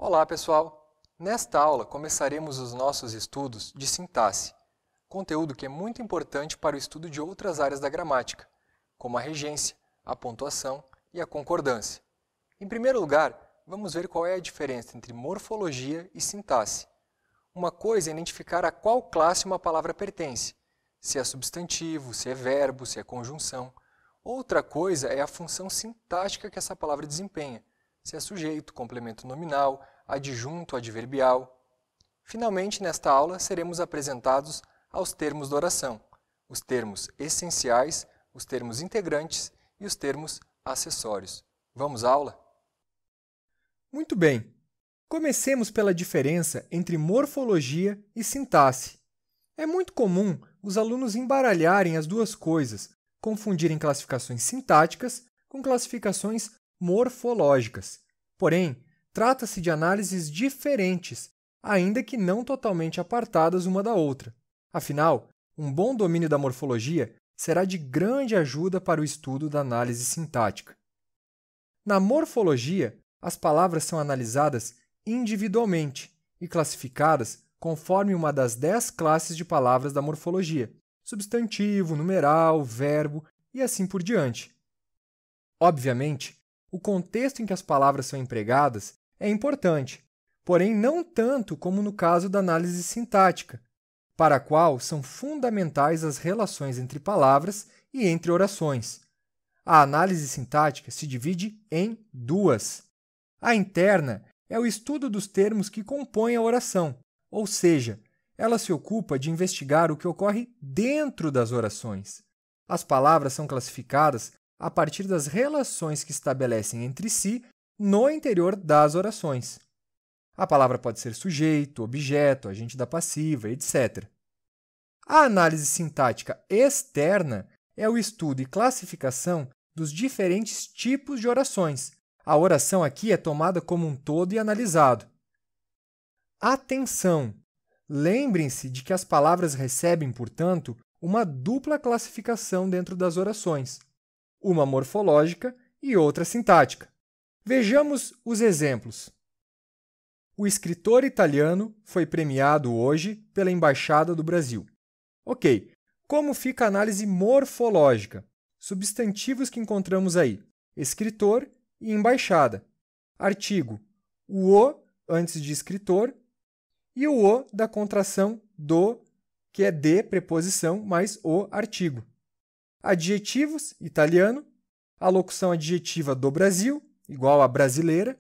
Olá, pessoal! Nesta aula, começaremos os nossos estudos de sintaxe, conteúdo que é muito importante para o estudo de outras áreas da gramática, como a regência, a pontuação e a concordância. Em primeiro lugar, vamos ver qual é a diferença entre morfologia e sintaxe. Uma coisa é identificar a qual classe uma palavra pertence, se é substantivo, se é verbo, se é conjunção. Outra coisa é a função sintática que essa palavra desempenha, se é sujeito, complemento nominal, adjunto, adverbial. Finalmente, nesta aula, seremos apresentados aos termos da oração, os termos essenciais, os termos integrantes e os termos acessórios. Vamos à aula? Muito bem. Comecemos pela diferença entre morfologia e sintaxe. É muito comum os alunos embaralharem as duas coisas, confundirem classificações sintáticas com classificações morfológicas. Porém, trata-se de análises diferentes, ainda que não totalmente apartadas uma da outra. Afinal, um bom domínio da morfologia será de grande ajuda para o estudo da análise sintática. Na morfologia, as palavras são analisadas individualmente e classificadas conforme uma das 10 classes de palavras da morfologia: substantivo, numeral, verbo e assim por diante. Obviamente, o contexto em que as palavras são empregadas é importante, porém não tanto como no caso da análise sintática, para a qual são fundamentais as relações entre palavras e entre orações. A análise sintática se divide em duas. A interna é o estudo dos termos que compõem a oração, ou seja, ela se ocupa de investigar o que ocorre dentro das orações. As palavras são classificadas a partir das relações que estabelecem entre si no interior das orações. A palavra pode ser sujeito, objeto, agente da passiva, etc. A análise sintática externa é o estudo e classificação dos diferentes tipos de orações. A oração aqui é tomada como um todo e analisado. Atenção! Lembrem-se de que as palavras recebem, portanto, uma dupla classificação dentro das orações, uma morfológica e outra sintática. Vejamos os exemplos. O escritor italiano foi premiado hoje pela Embaixada do Brasil. Ok, como fica a análise morfológica? Substantivos que encontramos aí: escritor e embaixada. Artigo: o antes de escritor e o da contração do, que é de preposição, mais o artigo. Adjetivos: italiano. A locução adjetiva do Brasil, igual a brasileira.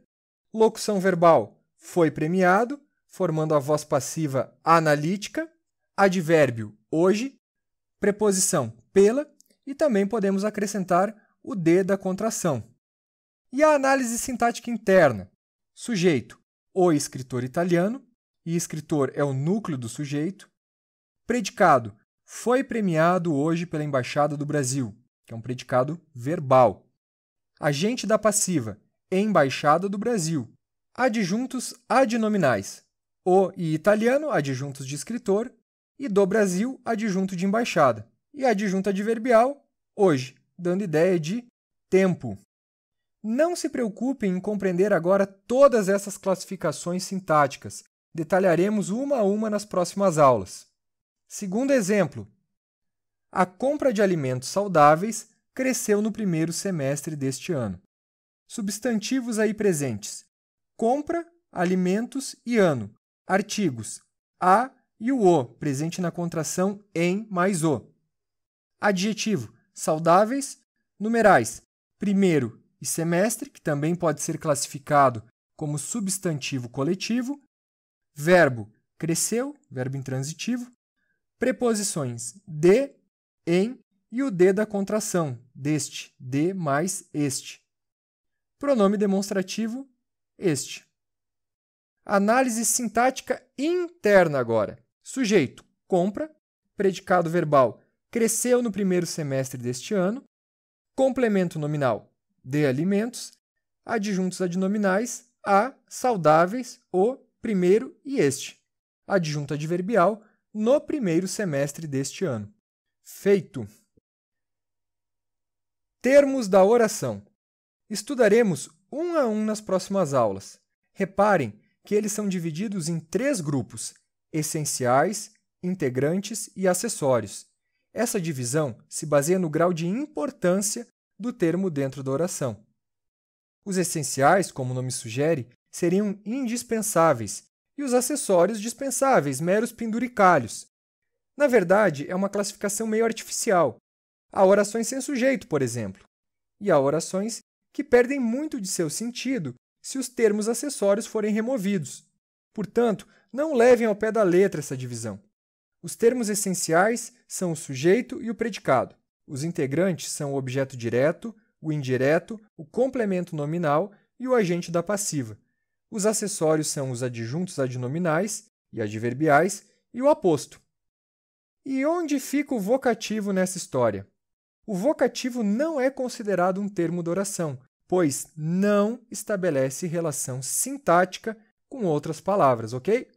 Locução verbal: foi premiado, formando a voz passiva analítica. Advérbio: hoje. Preposição: pela. E também podemos acrescentar o de da contração. E a análise sintática interna? Sujeito: o escritor italiano. E escritor é o núcleo do sujeito. Predicado: foi premiado hoje pela Embaixada do Brasil, que é um predicado verbal. Agente da passiva: Embaixada do Brasil. Adjuntos adnominais: o e italiano, adjuntos de escritor, e do Brasil, adjunto de embaixada. E adjunto adverbial: hoje, dando ideia de tempo. Não se preocupem em compreender agora todas essas classificações sintáticas. Detalharemos uma a uma nas próximas aulas. Segundo exemplo: a compra de alimentos saudáveis cresceu no primeiro semestre deste ano. Substantivos aí presentes: compra, alimentos e ano. Artigos: a e o presente na contração em mais o. Adjetivo: saudáveis. Numerais: primeiro e semestre, que também pode ser classificado como substantivo coletivo. Verbo: cresceu, verbo intransitivo. Preposições: de, em e o de da contração, deste, de mais este. Pronome demonstrativo: este. Análise sintática interna agora. Sujeito: compra. Predicado verbal: cresceu no primeiro semestre deste ano. Complemento nominal: de alimentos. Adjuntos adnominais: a, saudáveis, o, primeiro e este. Adjunto adverbial: no primeiro semestre deste ano. Feito! Termos da oração. Estudaremos um a um nas próximas aulas. Reparem que eles são divididos em 3 grupos: essenciais, integrantes e acessórios. Essa divisão se baseia no grau de importância do termo dentro da oração. Os essenciais, como o nome sugere, seriam indispensáveis, e os acessórios dispensáveis, meros penduricalhos. Na verdade, é uma classificação meio artificial. Há orações sem sujeito, por exemplo, e há orações que perdem muito de seu sentido se os termos acessórios forem removidos. Portanto, não levem ao pé da letra essa divisão. Os termos essenciais são o sujeito e o predicado. Os integrantes são o objeto direto, o indireto, o complemento nominal e o agente da passiva. Os acessórios são os adjuntos adnominais e adverbiais e o aposto. E onde fica o vocativo nessa história? O vocativo não é considerado um termo da oração, pois não estabelece relação sintática com outras palavras, ok?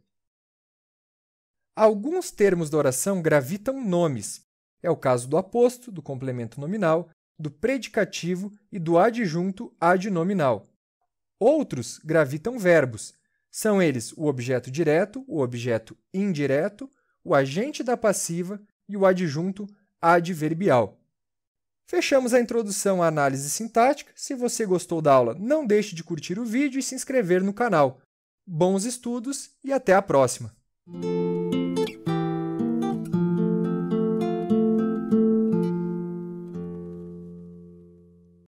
Alguns termos da oração gravitam nomes. É o caso do aposto, do complemento nominal, do predicativo e do adjunto adnominal. Outros gravitam verbos. São eles o objeto direto, o objeto indireto, o agente da passiva e o adjunto adverbial. Fechamos a introdução à análise sintática. Se você gostou da aula, não deixe de curtir o vídeo e se inscrever no canal. Bons estudos e até a próxima!